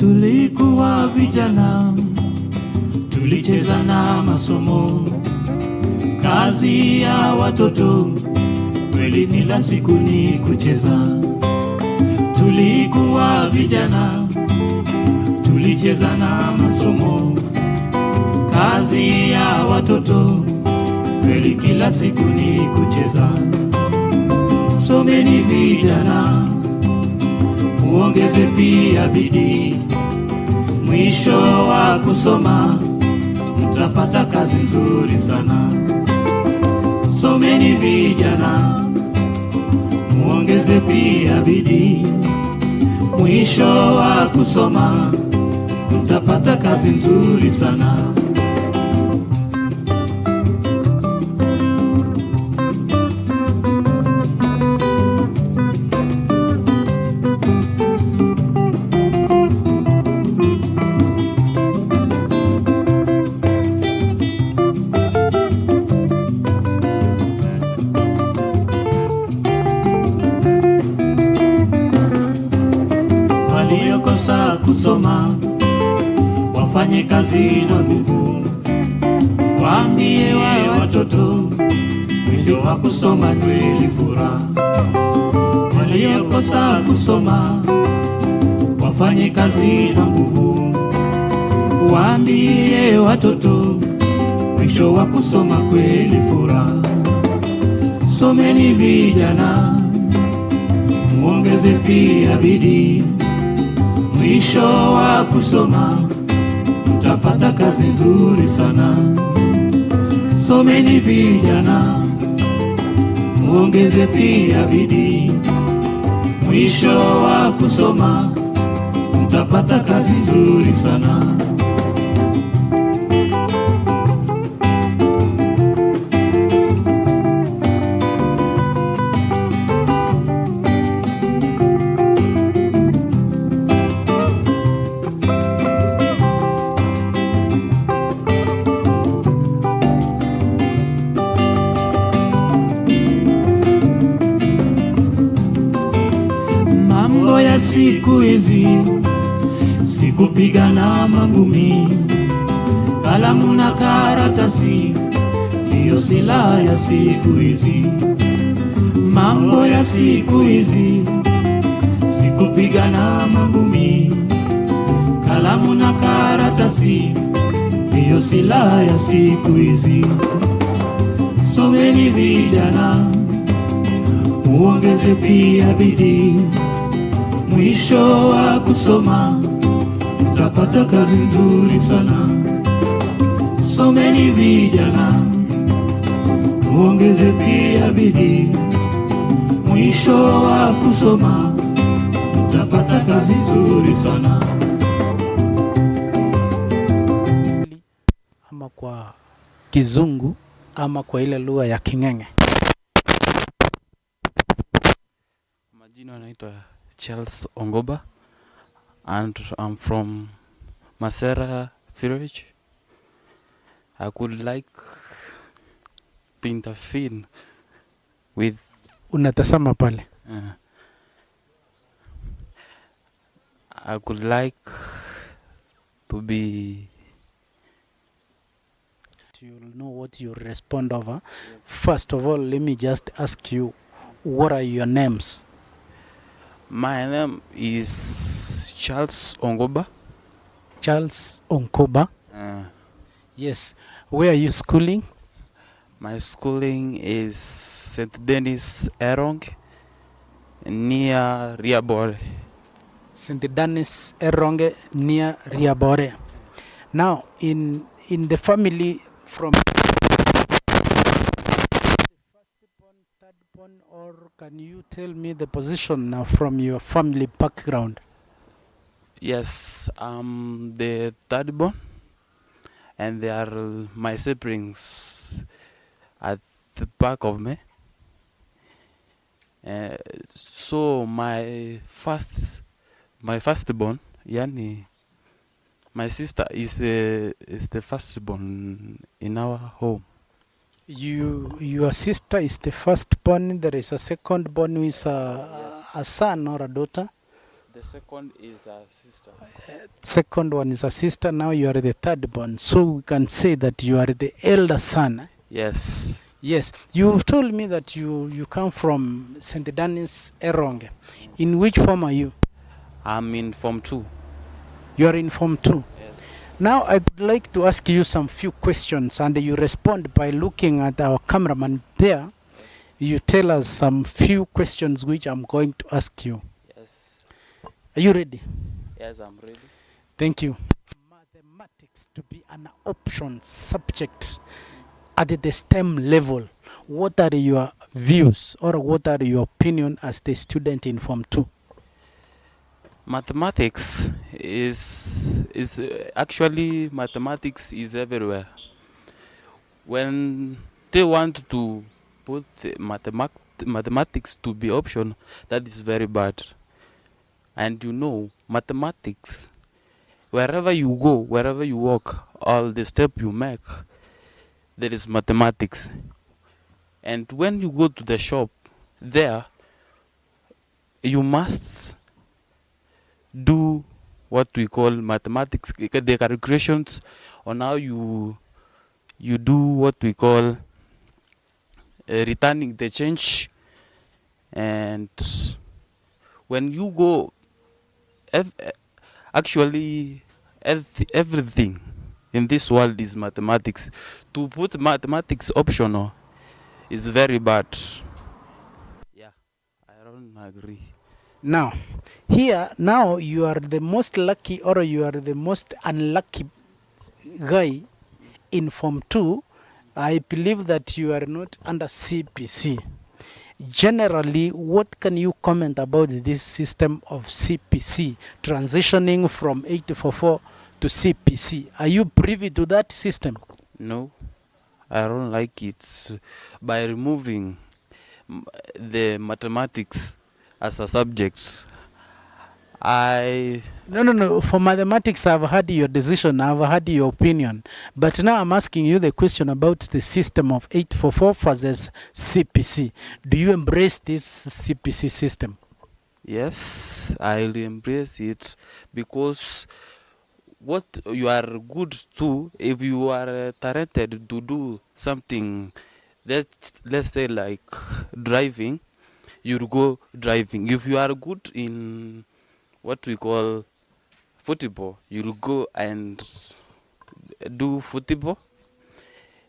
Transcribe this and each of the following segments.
Tulikuwa vijana, tulicheza na masomo, kazi ya watoto, kweli kila siku ni kucheza. Tulikuwa vijana, tulicheza na masomo, kazi ya watoto, kweli kila siku ni kucheza. Someni vijana, muongeze pia bidii, mwisho wa kusoma mtapata kazi nzuri sana. Someni vijana, muongeze pia bidii, mwisho wa kusoma mtapata kazi nzuri sana. Waliokosa kusoma wafanye kazi na nguvu, waambie watoto mwisho wa kusoma kweli furaha. Waliokosa kusoma wafanye kazi na nguvu, waambie watoto mwisho wa kusoma kweli furaha. Someni vijana, muongeze pia bidii, mwisho wa kusoma mtapata kazi nzuri sana. Someni vijana, muongeze pia bidii, mwisho wa kusoma mtapata kazi nzuri sana. Mambo ya siku hizi, sikupigana mangumi, kalamu na karatasi ndiyo silaha ya siku hizi. Mambo ya siku hizi, sikupigana mangumi, kalamu na karatasi ndiyo silaha ya siku hizi. Someni vijana, muongeze pia bidii, mwisho wa kusoma mtapata kazi nzuri sana. Someni vijana, muongeze pia bidii, mwisho wa kusoma mtapata kazi nzuri sana. Ama kwa Kizungu ama kwa ile lugha ya King'eng'e. Majina naitwa Charles Ongoba and I'm from Masera village. I could like to intervene with Unatasama pale. I could like to be. You'll know what you respond over. First of all, let me just ask you, what are your names? My name is Charles Ongoba. Charles Onkoba. Yes. Where are you schooling? My schooling is St. Denis Eronge near Riabore. St. Denis Eronge near Riabore. Now, in the family from the firstborn, thirdborn, or can you tell me the position now from your family background? Yes, I'm the third born, and they are my siblings at the back of me. So my firstborn, Yani, my sister is the firstborn in our home. Your sister is the firstborn. There is a secondborn who is a son or a daughter. The second is a sister. Second one is a sister. Now you are the third born. So we can say that you are the elder son. Yes. Yes. You've told me that you come from St. Denis Eronge. In which form are you? I'm in Form 2. You are in Form 2. Yes. Now I would like to ask you some few questions and you respond by looking at our cameraman there. You tell us some few questions which I'm going to ask you. Yes. Are you ready? Yes, I'm ready. Thank you. Mathematics to be an option subject at the STEM level. What are your views or what are your opinion as the student in Form 2? Mathematics is actually mathematics is everywhere. When they want to put mathematics to be option, that is very bad. And you know, mathematics, wherever you go, wherever you walk, all the step you make, there is mathematics. And when you go to the shop, there you must do what we call mathematics, the calculations on how you do what we call returning the change. And when you go, actually everything in this world is mathematics. To put mathematics optional is very bad. Yeah, I don't agree. Now, here, now you are the most lucky or you are the most unlucky guy in Form 2. I believe that you are not under CPC. Generally, what can you comment about this system of CPC transitioning from 844 to CPC? Are you privy to that system? No, I don't like it. By removing the mathematics as a subject, No. For mathematics, I've had your decision, I've had your opinion. But now I'm asking you the question about the system of 844 versus CPC. Do you embrace this CPC system? yes, I'll embrace it, because what you are good to, if you are talented to do something, let's say like driving, you'll go driving. If you are good in what we call football, you'll go and do football.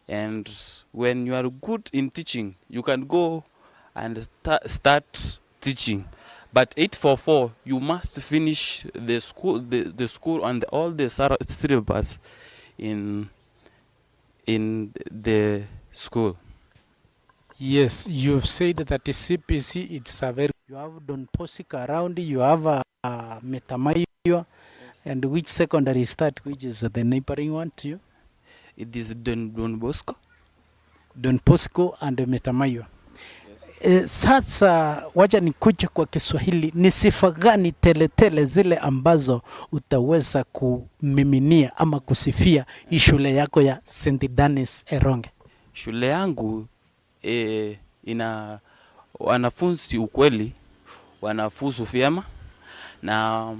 And when you are good in teaching, you can go and start teaching. But 844, you must finish the school, the school and all the syllabus in the school. Yes, you've said that the CPC, it's a very, you have Don Posic around, you have Metamayo, Yes. and which secondary is that, which is the neighboring one to you? It is Don Bosco. Don Bosco and Metamayo. Sasa wacha nikuje kwa Kiswahili, ni sifa gani teletele zile ambazo utaweza kumiminia ama kusifia hii shule yako ya St. Denis Eronge? Shule yangu ina wanafunzi ukweli, wanafunzi vyema, na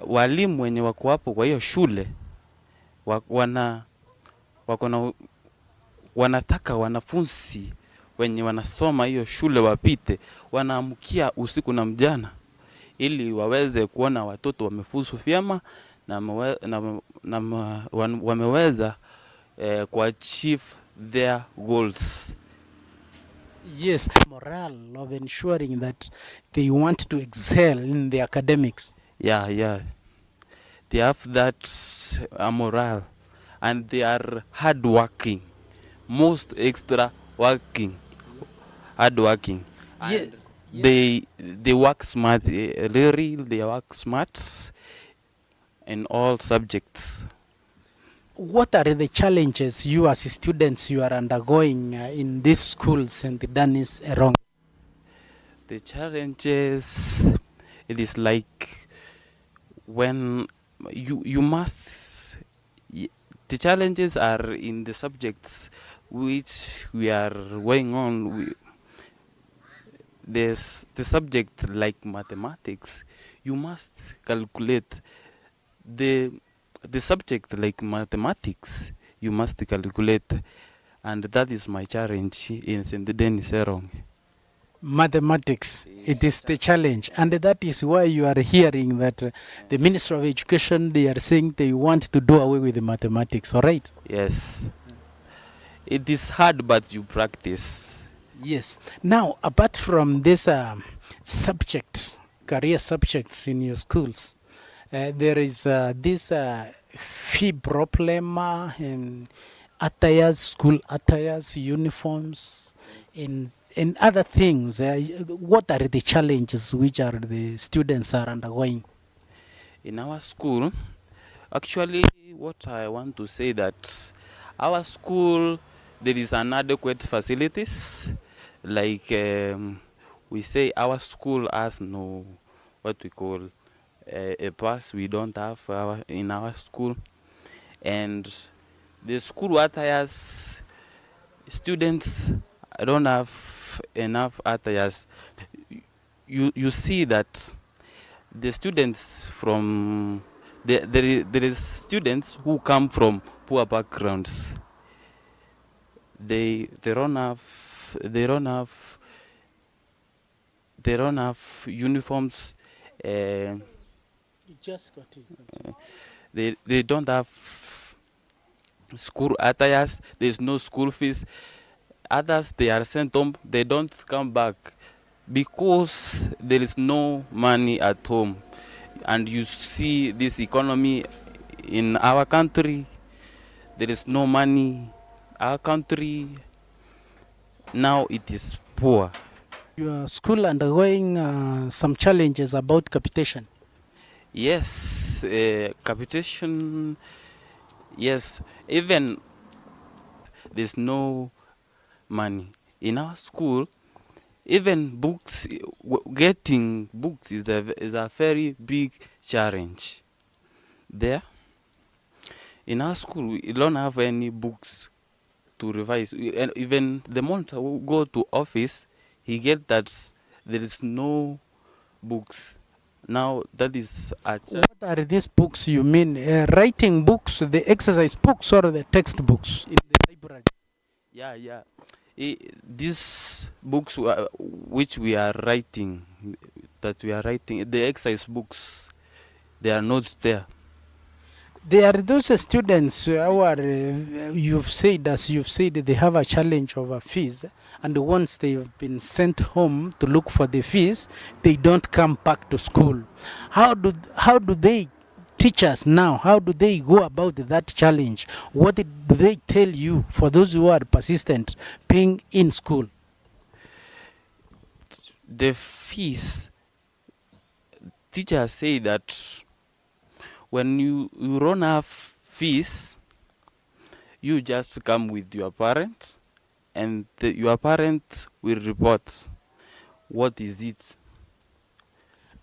walimu wenye wako hapo kwa hiyo shule wanataka wanafunzi wenye wanasoma hiyo shule wapite, wanaamkia usiku na mjana ili waweze kuona watoto wamefuzu vyema na wameweza kuachieve their goals. Yes, morale of ensuring that they want to excel in the academics. Yeah. They have that morale, and they are hardworking, most extra working, hardworking. And they work smart, really. They work smart in all subjects. What are the challenges you as students you are undergoing in this school, St. Denis Eronge? The challenges, it is like when you must, the challenges are in the subjects which we are going on. there's the subject like mathematics, you must calculate the subject like mathematics, you must calculate, and that is my challenge in St. Denis Eronge. Mathematics, it is the challenge, and that is why you are hearing that the Minister of Education, they are saying they want to do away with the mathematics. All right? Yes, it is hard, but you practice. Yes. Now, apart from this subject, career subjects in your schools, there is this fee problem, attires, school attires, uniforms, and other things. What are the challenges which are the students are undergoing? In our school, actually, what I want to say that our school, there is inadequate facilities. Like we say, our school has no what we call a bus. We don't have in our school, and the school attires, students don't have enough attires. You see that the students from there is students who come from poor backgrounds. They don't have uniforms. You just got it. They don't have school attires. There's no school fees. Others, they are sent home. They don't come back because there is no money at home. And you see this economy in our country, there is no money. Our country now, it is poor. Your school undergoing some challenges about capitation. Yes, capitation. Yes, even there's no money in our school. Even books, getting books is a very big challenge. There, in our school, we don't have any books to revise. And even the moment we go to office, he get that there is no books. Now that is What are these books you mean? Writing books, the exercise books, or the textbooks in the library? yeah. These books which we are writing, the exercise books, they are not there. There are those students who are, you've said, they have a challenge over fees, and once they've been sent home to look for the fees, they don't come back to school. How do they, teachers now, how do they go about that challenge? What do they tell you for those who are persistent paying in school? The fees, teachers say that when you don't have fees, you just come with your parent, and your parent will report what is it.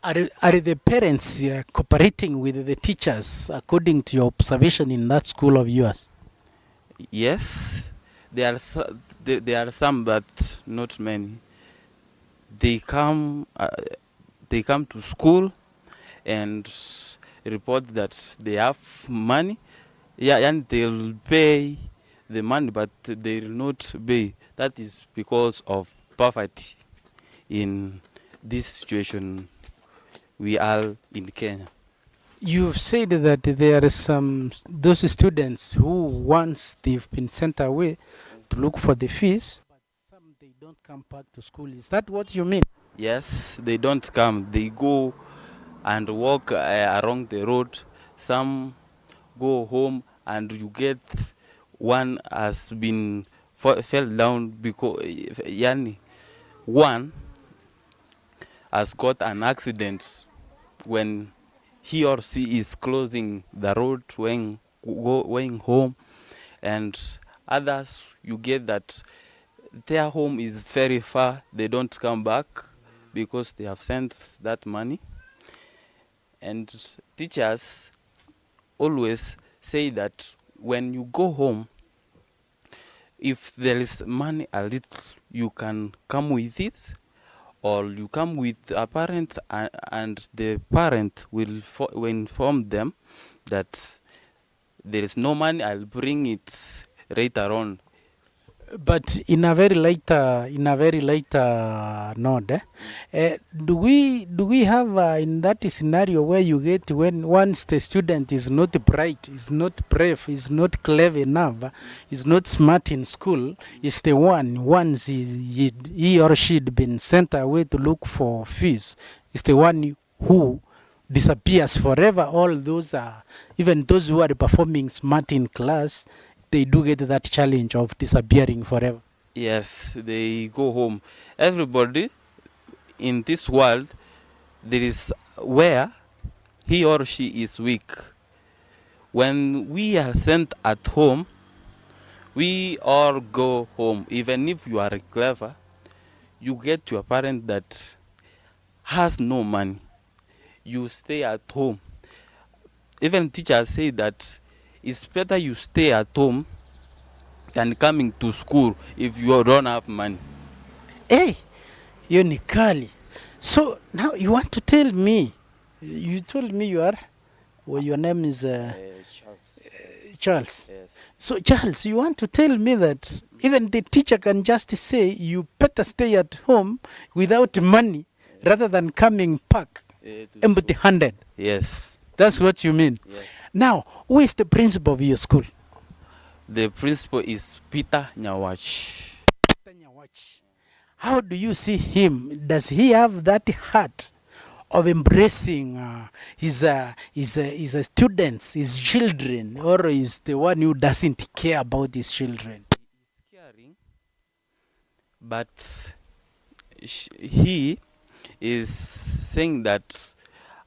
Are the parents cooperating with the teachers according to your observation in that school of yours? Yes, there are some, but not many. They come to school and report that they have money. Yeah, and they'll pay the money, but they will not pay. That is because of poverty in this situation we are in Kenya. You've said that there are those students who, once they've been sent away to look for the fees, but some they don't come back to school. Is that what you mean? Yes, they don't come. They go and walk along the road. Some go home, and you get one has been fell down because one has got an accident when he or she is closing the road going home, and others you get that their home is very far. They don't come back because they have sent that money. And teachers always say that when you go home, if there is money a little, you can come with it, or you come with a parent, and the parent will inform them that there is no money, I'll bring it later on. But in a very later, node, do we have in that scenario where you get when once the student is not bright, is not brave, is not clever enough, is not smart in school, is the one once he or she had been sent away to look for fees, is the one who disappears forever. All those are, even those who are performing smart in class, they do get that challenge of disappearing forever. Yes, they go home. Everybody in this world, there is where he or she is weak. When we are sent at home, we all go home. Even if you are clever, you get your parent that has no money, you stay at home. Even teachers say that it's better you stay at home than coming to school if you don't have money. Hey, hiyo ni kali. So now you want to tell me, you told me you are, well, your name is Charles. Yes. So Charles, you want to tell me that even the teacher can just say you better stay at home without money rather than coming back empty-handed. Yes. That's what you mean. Yes. Now, who is the principal of your school? The principal is Peter Nyawach. How do you see him? Does he have that heart of embracing his students, his children, or is the one who doesn't care about his children? He's caring, but he is saying that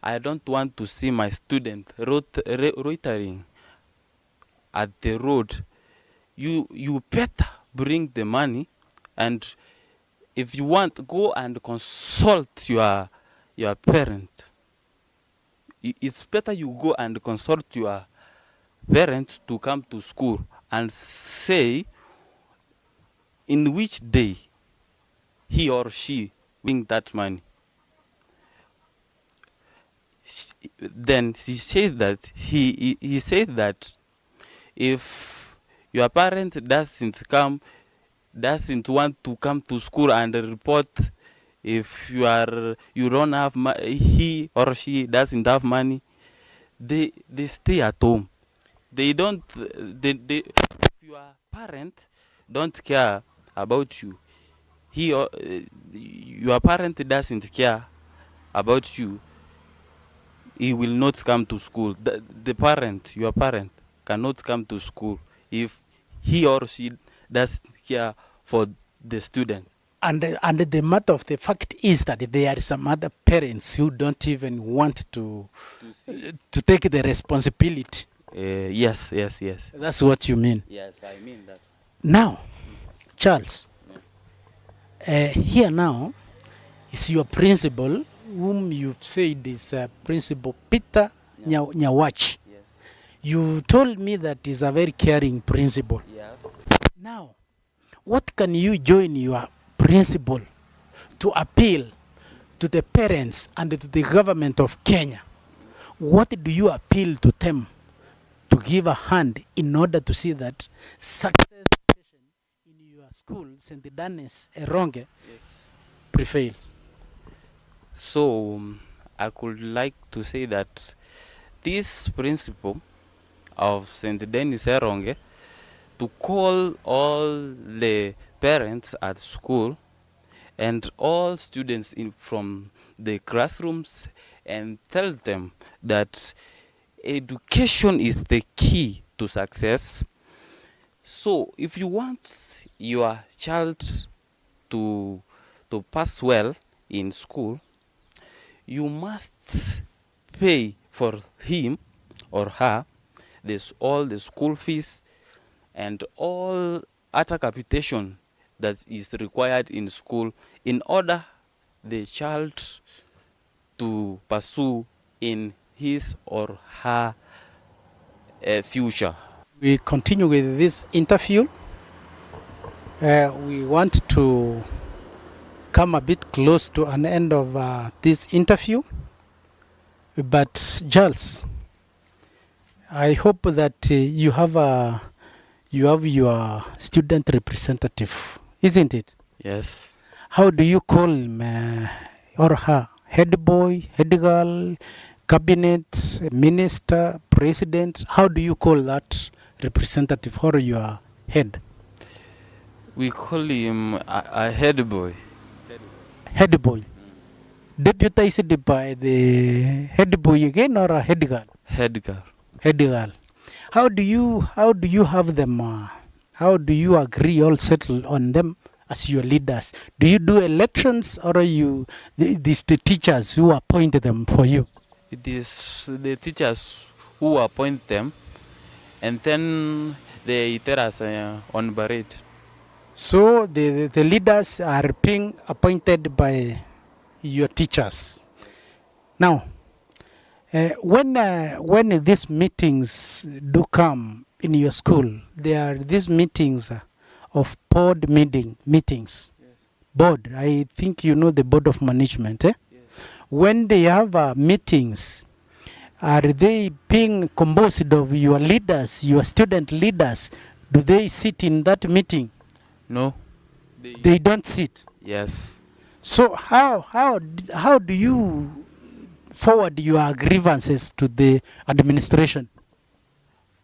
I don't want to see my student loitering at the road. You better bring the money, and if you want, go and consult your parent. It's better you go and consult your parent to come to school and say in which day he or she bring that money. Then he said that he said that if your parent doesn't want to come to school and report, if you don't have he or she doesn't have money, they stay at home. They don't if your parent don't care about you, he or your parent doesn't care about you, he will not come to school. Your parent cannot come to school if he or she doesn't care for the student. And the matter of the fact is that there are some other parents who don't even want to take the responsibility. Yes. That's what you mean. Yes, I mean that. Now, Charles, here now is your principal, whom you've said is Principal Peter Nyawach. Yes. You told me that he's a very caring principal. Yes. Now, what can you join your principal to appeal to the parents and to the government of Kenya? What do you appeal to them to give a hand in order to see that success in your school, St. Dennis Eronge, Yes. prevails? So I could like to say that this principle of St. Denis Eronge to call all the parents at school and all students from the classrooms and tell them that education is the key to success. So if you want your child to pass well in school, you must pay for him or her all the school fees and all other capitation that is required in school in order the child to pursue in his or her future. We continue with this interview. We want to come a bit close to an end of this interview. But Charles, I hope that you have your student representative, isn't it? Yes. How do you call him or her? Head boy, head girl, cabinet, minister, president? How do you call that representative or your head? We call him a head boy. Head boy. Deputized by the head boy again or a head girl? Head girl. Head girl. How do you have them? How do you agree all settle on them as your leaders? Do you do elections or are you these the teachers who appoint them for you? It is the teachers who appoint them, and then they tell us on parade. So the leaders are being appointed by your teachers. Now, when these meetings do come in your school, there are these meetings of board meetings. Yes. Board, I think you know the board of management. Yes. When they have meetings, are they being composed of your leaders, your student leaders? Do they sit in that meeting? No. They don't sit. Yes. So how do you forward your grievances to the administration?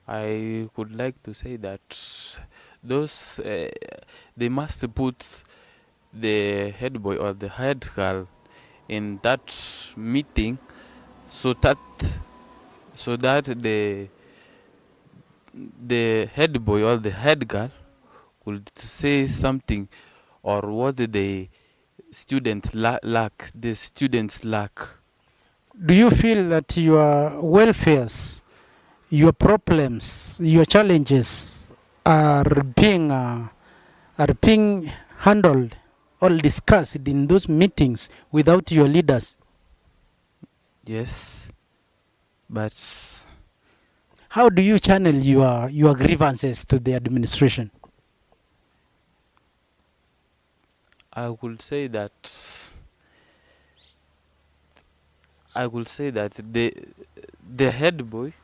I would like to say that those they must put the head boy or the head girl in that meeting so that the head boy or the head girl could say something or what the students lack. The students lack. Do you feel that your welfares, your problems, your challenges are being handled or discussed in those meetings without your leaders? Yes, but How do you channel your grievances to the administration? I would say that the head boy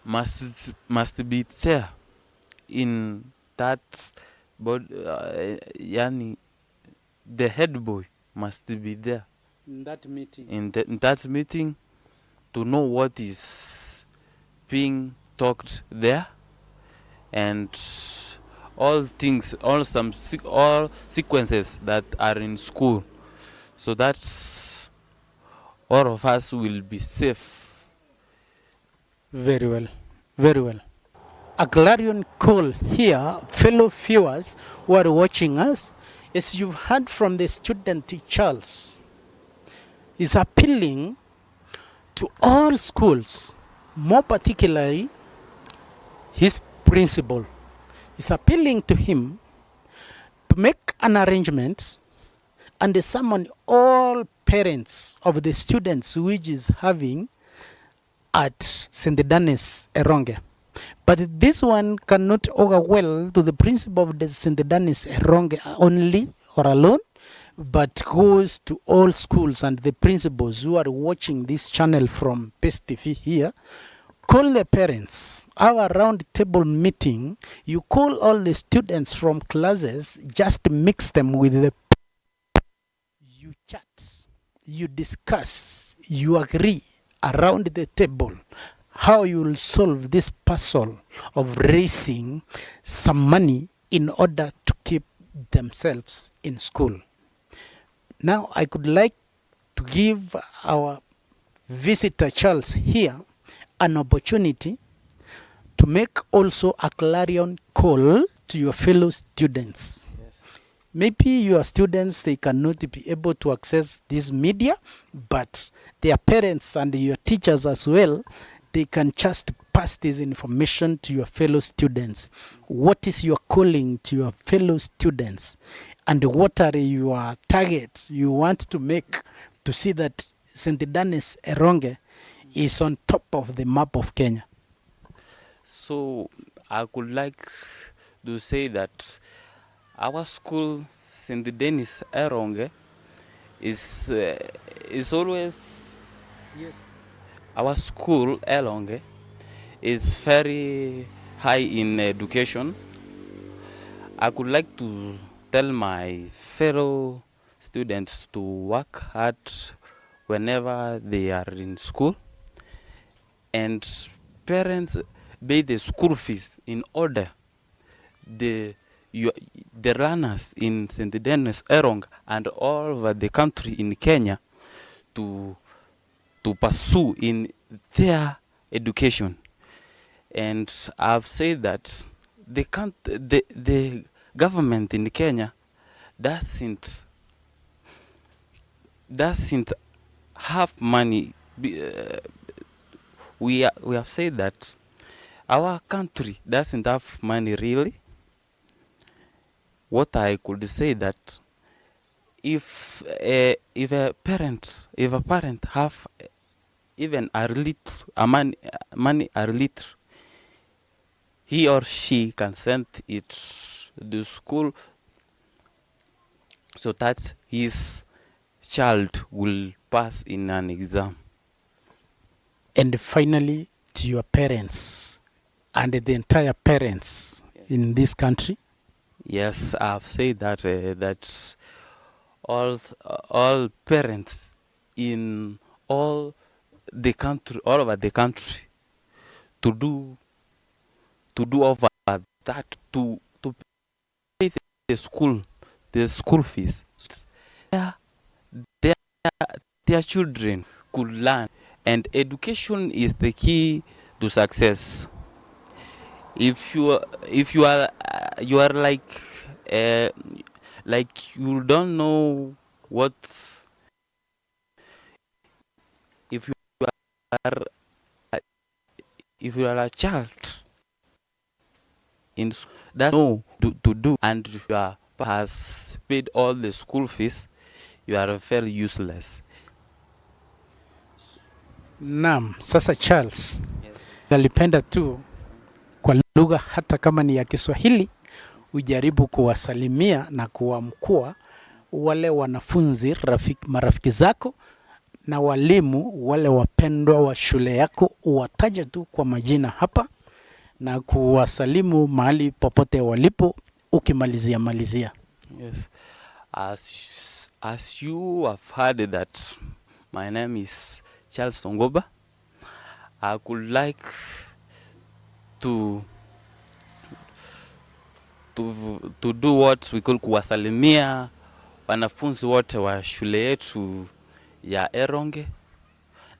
must be there in that yani the head boy must be there In that meeting. in that meeting to know what is being talked there, and all things, all sequences that are in school, so that all of us will be safe. Very well. Very well. A clarion call here, fellow viewers who are watching us, as you've heard from the student Charles, is appealing to all schools, more particularly his principal. Is appealing to him to make an arrangement and summon all parents of the students which is having at St. Denis Eronge. But this one cannot augur well to the principal of the St. Denis Eronge only or alone, but goes to all schools and the principals who are watching this channel from PES TV here. Call the parents. Our round table meeting, you call all the students from classes, just mix them with the you chat, you discuss, you agree around the table how you will solve this puzzle of raising some money in order to keep themselves in school. Now, I could like to give our visitor Charles here an opportunity to make also a clarion call to your fellow students. Yes. Maybe your students, they cannot be able to access this media, but their parents and your teachers as well, they can just pass this information to your fellow students. What is your calling to your fellow students? And what are your targets you want to make to see that St. Denis Eronge is on top of the map of Kenya? So I could like to say that our school, St. Denis Eronge is always our school Eronge is very high in education. I could like to tell my fellow students to work hard whenever they are in school, and parents pay the school fees in order the the learners in St. Denis Erong and all over the country in Kenya to pursue in their education. And I've said that the government in Kenya doesn't have money. We have said that our country doesn't have money really. What I could say that if a parent have even a little money a little, he or she can send it to school so that his child will pass in an exam. And finally, to your parents and the entire parents in this country. Yes, I've said that that all parents in all the country, all over the country, to do over that to pay the school fees. Their, their their children could learn, and education is the key to success. If you are like you don't know what, if you are if you are a child in that know to do, and your has paid all the school fees, you are very useless. Naam, sasa Charles, nalipenda tu kwa lugha hata kama ni ya Kiswahili ujaribu kuwasalimia na kuwamkua wale wanafunzi marafiki zako na walimu wale wapendwa wa shule yako, uwataje tu kwa majina hapa na kuwasalimu mahali popote walipo ukimalizia. Yes. As you have heard that my name is Charles Ongoba, I could like to do what we call kuwasalimia wanafunzi wote wa shule yetu ya Eronge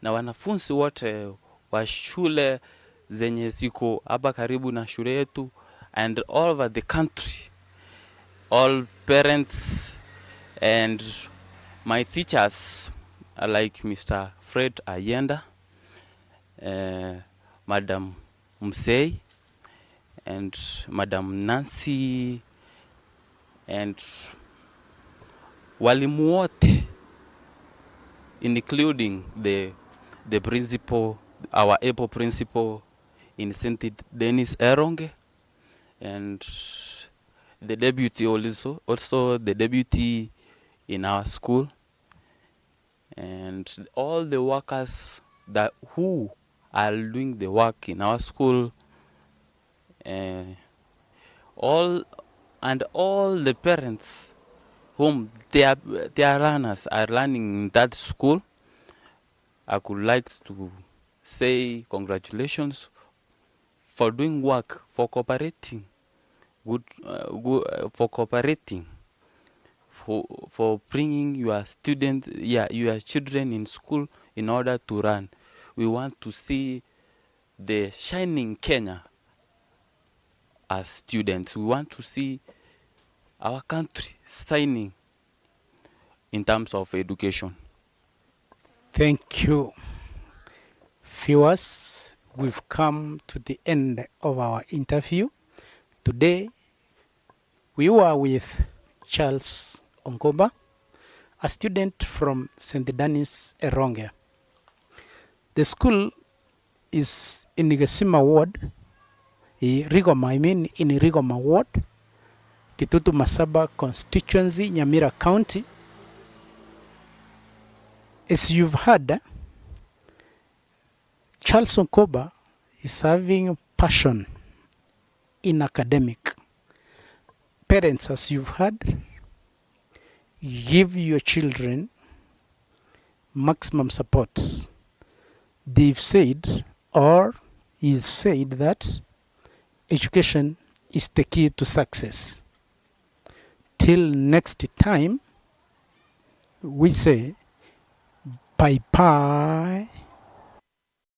na wanafunzi wote wa shule zenye ziko hapa karibu na shule yetu, and all over the country, all parents and my teachers like Mr. Fred Ayenda, Madam Msei, and Madam Nancy, and walimu wote, including the principal, our able principal in St. Denis Eronge, and the deputy also the deputy in our school, and all the workers that who are doing the work in our school, all the parents whom their learners are learning in that school. I could like to say congratulations for doing work, for cooperating, for cooperating, for bringing your children in school in order to run. We want to see the shining Kenya as students. We want to see our country shining in terms of education. Thank you. Viewers, we've come to the end of our interview. Today, we were with Charles Ongoba, a student from St. Denis Eronge. The school is in Igesima ward, in Rigoma ward, Kitutu Masaba constituency, Nyamira County. As you've heard, Charles Onkoba is having passion in academic. Parents, as you've heard, give your children maximum support. They've said, or is said, that education is the key to success. Till next time, we say bye-bye.